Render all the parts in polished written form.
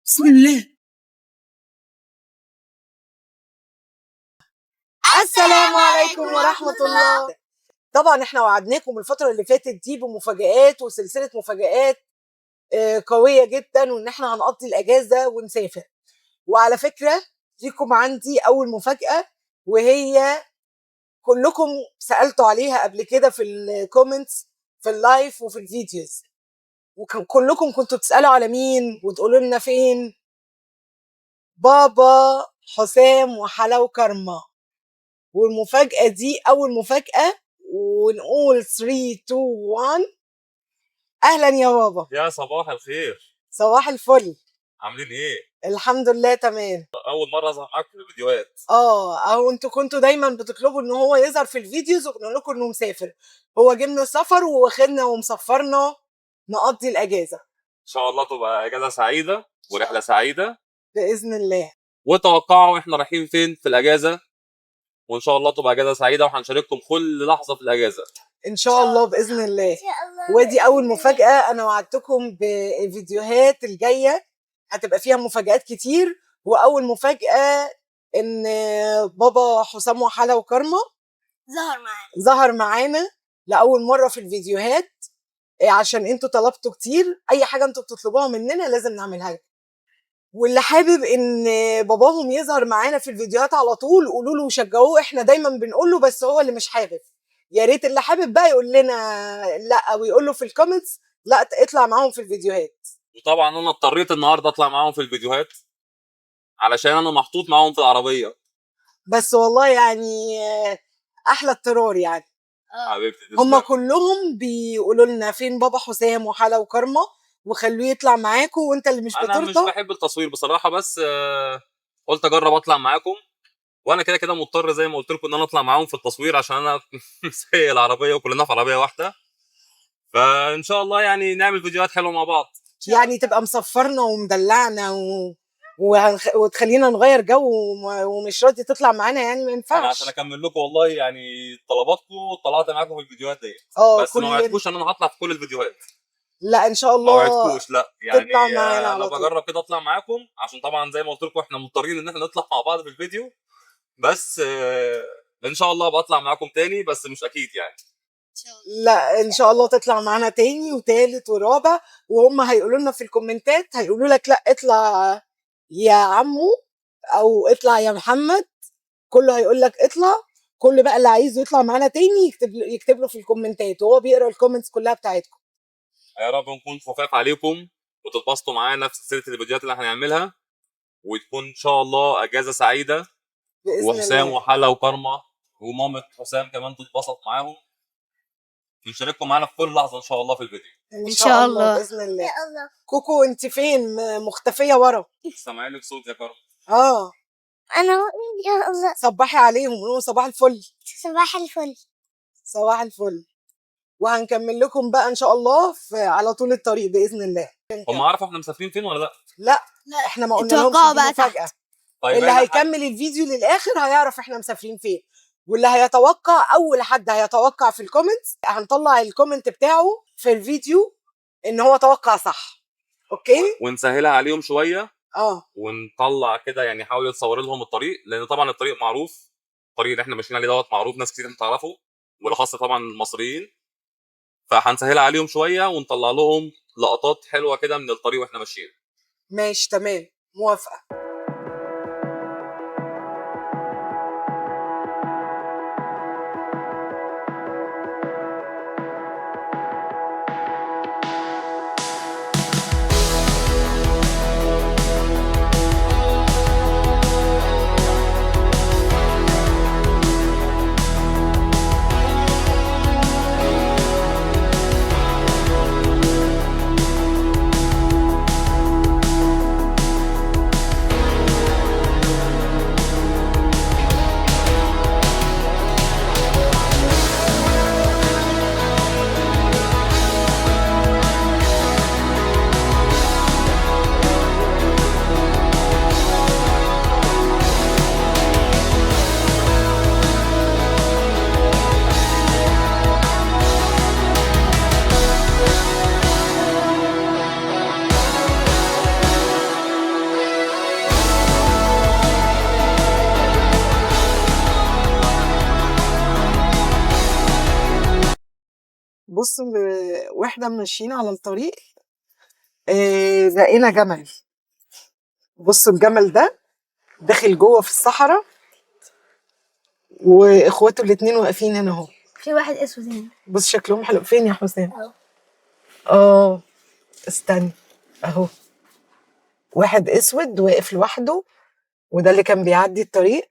بسم الله. السلام عليكم ورحمة الله. طبعا احنا وعدناكم الفترة اللي فاتت دي بمفاجآت وسلسلة مفاجآت قوية جدا، وان احنا هنقضي الاجازة ونسافر. وعلى فكرة ليكم عندي اول مفاجأة، وهي كلكم سألتوا عليها قبل كده في الكومنتس في اللايف وفي الفيديوز، وكلكم كنتوا بتسألوا على مين وتقولوا لنا فين. بابا حسام وحلا وكرمة. والمفاجأة دي أول مفاجأة، ونقول 3 2 1. أهلا يا بابا. يا صباح الخير. صباح الفل. عاملين ايه؟ الحمد لله تمام. اول مره اظهر معاكم في الفيديوهات. او انتوا كنتوا دايما بتطلبوا ان هو يظهر في الفيديوز، وقلنا لكم انه مسافر. هو جه من السفر وواخدنا ومسفرنا نقضي الاجازه. ان شاء الله تبقى اجازه سعيده ورحله سعيده باذن الله. وتوقعوا احنا رايحين فين في الاجازه، وان شاء الله تبقى اجازه سعيده وهنشارككم كل لحظه في الاجازه ان شاء الله باذن الله. ودي اول مفاجاه. انا وعدتكم بالفيديوهات الجايه هتبقى فيها مفاجآت كتير، واول مفاجاه ان بابا حسام وحلا وكرمة ظهر معانا لاول مره في الفيديوهات، عشان انتوا طلبتوا كتير. اي حاجه انتوا بتطلبوها مننا لازم نعملها لكم. واللي حابب ان باباهم يظهر معانا في الفيديوهات على طول قولوا له وشجعوه. احنا دايما بنقول له، بس هو اللي مش حابب. يا ريت اللي حابب بقى يقول لنا لا، ويقول له في الكومنتس لا اطلع معاهم في الفيديوهات. وطبعا انا اضطريت النهارده اطلع معاهم في الفيديوهات علشان انا محطوط معاهم في العربيه. بس والله يعني احلى اضطرار يعني. حبيبتي هم كلهم بيقولوا لنا فين بابا حسام وحلا وكرمة، وخلوه يطلع معاكم، وانت اللي مش بترضى. انا مش بحب التصوير بصراحه، بس قلت اجرب اطلع معاكم، وانا كده كده مضطر زي ما قلت لكم ان انا اطلع معاهم في التصوير عشان انا سايق العربيه وكلنا في عربيه واحده. فان شاء الله يعني نعمل فيديوهات حلوه مع بعض، يعني تبقى مصفرنا ومدلعنا وتخلينا نغير جو، ومش راضي تطلع معانا، يعني ما ينفعش. انا عشان اكمل لكم والله يعني طلباتكم طلعت معاكم في الفيديوهات دي. بس ما وعدتكوش ان انا هطلع في كل الفيديوهات. لا ان شاء الله ما وعدتكوش، لا يعني تطلع معانا انا بجرب كده اطلع معاكم، عشان طبعا زي ما قلت لكم احنا مضطرين ان احنا نطلع مع بعض في الفيديو. بس ان شاء الله بطلع معاكم تاني، بس مش اكيد يعني. لا ان شاء الله تطلع معانا تاني وتالت ورابع، وهم هيقولوا لنا في الكومنتات، هيقولوا لك لا اطلع يا عمو او اطلع يا محمد. كله هيقول لك اطلع. كل بقى اللي عايزه يطلع معانا تاني يكتب له في الكومنتات، وهو بيقرا الكومنتس كلها بتاعتكم. يا رب نكون خفاف عليكم وتتبسطوا معانا في سلسله الفيديوهات اللي هنعملها، وتكون ان شاء الله اجازه سعيده باذن وحسام الله. وحلا وكرمة ومامة حسام كمان تتبسط معاهم، نشارككم معانا في كل لحظه ان شاء الله في الفيديو. ان شاء الله باذن الله. كوكو انت فين مختفيه ورا؟ سامعين لك صوت يا كرم. أنا يا الله. صبحي عليهم قولوا صباح الفل. صباح الفل. صباح الفل. وهنكمل لكم بقى ان شاء الله على طول الطريق باذن الله. هم عارفوا احنا مسافرين فين ولا لا؟ لا احنا ما قلنا لهمش دي مفاجاه. طيب اللي هيكمل الفيديو للاخر هيعرف احنا مسافرين فين، واللي هيتوقع اول حد هيتوقع في الكومنتس هنطلع الكومنت بتاعه في الفيديو ان هو توقع صح. اوكي، ونسهلها عليهم شويه. ونطلع كده يعني حاول تصور لهم الطريق، لان طبعا الطريق معروف، الطريق اللي احنا ماشيين عليه دوت معروف، ناس كتير تعرفه بالاخص طبعا المصريين. فهنسهلها عليهم شويه ونطلع لهم لقطات حلوه كده من الطريق واحنا ماشيين. ماشي تمام، موافقه. بص واحنا ماشيين على الطريق لقينا جمل. بصوا الجمل ده داخل جوه في الصحراء، واخواته الاتنين واقفين هنا اهو. في واحد اسود هنا. بص شكلهم حلو. فين يا حسام؟ اهو. استني اهو، واحد اسود واقف لوحده، وده اللي كان بيعدي الطريق.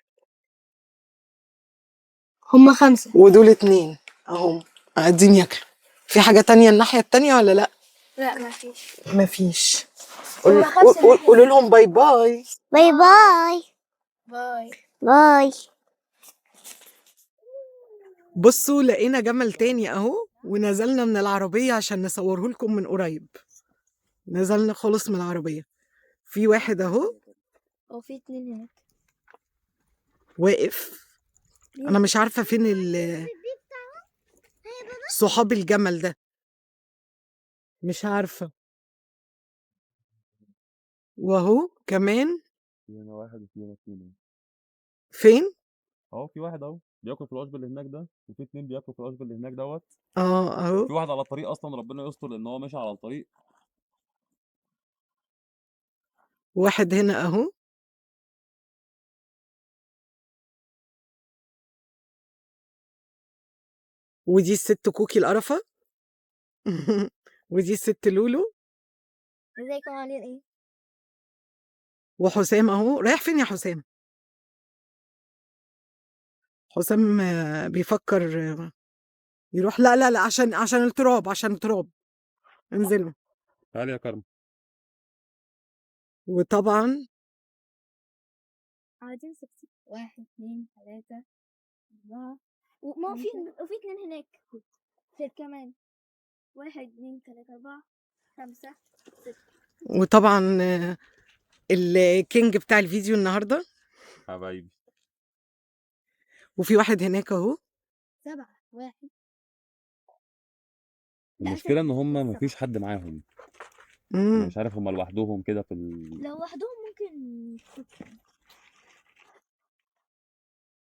هما 5. ودول 2 اهو قاعدين ياكلوا. في حاجة تانية الناحية التانية ولا لا؟ لا مفيش. مفيش. هما 5 قولوا لهم باي باي. باي باي. باي باي. بصوا لقينا جمل تاني اهو، ونزلنا من العربية عشان نصوره لكم من قريب. نزلنا خالص من العربية. في واحد اهو وفي 2 هناك واقف. انا مش عارفة فين صحاب الجمل ده، مش عارفة. وهو كمان هنا واحد وفي هنا 2 فين؟ اهو. في واحد اهو بياكل في العشب اللي هناك ده، وفي 2 بياكلوا في العشب اللي هناك دوت. اهو. في واحد على الطريق اصلا، ربنا يستر لان هو ماشي على الطريق. واحد هنا اهو. ودي الست كوكي القرفة. ودي الست لولو. ازيكم عاملين ايه؟ وحسام اهو. رايح فين يا حسام؟ حسام بيفكر يروح. لا لا لا، عشان التراب، عشان التراب. انزلوا. تعالي يا كرم. وطبعا قاعدين 1 2 3 4 وما في 2 هناك. في كمان 1 2 3 4 5 6. وطبعا الكينج بتاع الفيديو النهارده. حبايبي. وفي واحد هناك اهو. 7 1. المشكلة ان هم مفيش حد معاهم. انا مش عارف هم لوحدهم كده في لو لوحدهم ممكن.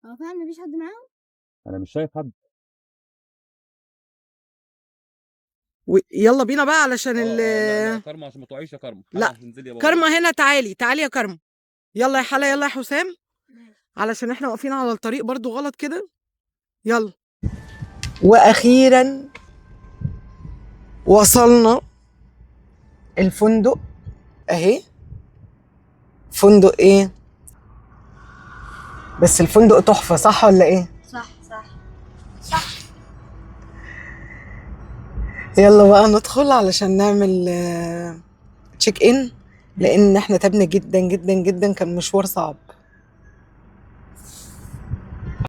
هو فعلا مفيش حد معاهم. انا مش شايف حد. يلا بينا بقى علشان لا كرمة، عشان ما تقعيش يا كرمة. لا تنزلي يا بابا. كرمة هنا. تعالي يا كرمة. يلا يا حلا، يلا يا حسام، علشان احنا واقفين على الطريق برضو غلط كده. يلا. واخيرا وصلنا الفندق اهي. فندق ايه؟ بس الفندق تحفة، صح ولا ايه؟ صح. يلا بقى ندخل علشان نعمل تشيك ان، لان احنا تعبنا جدا جدا جدا، كان مشوار صعب.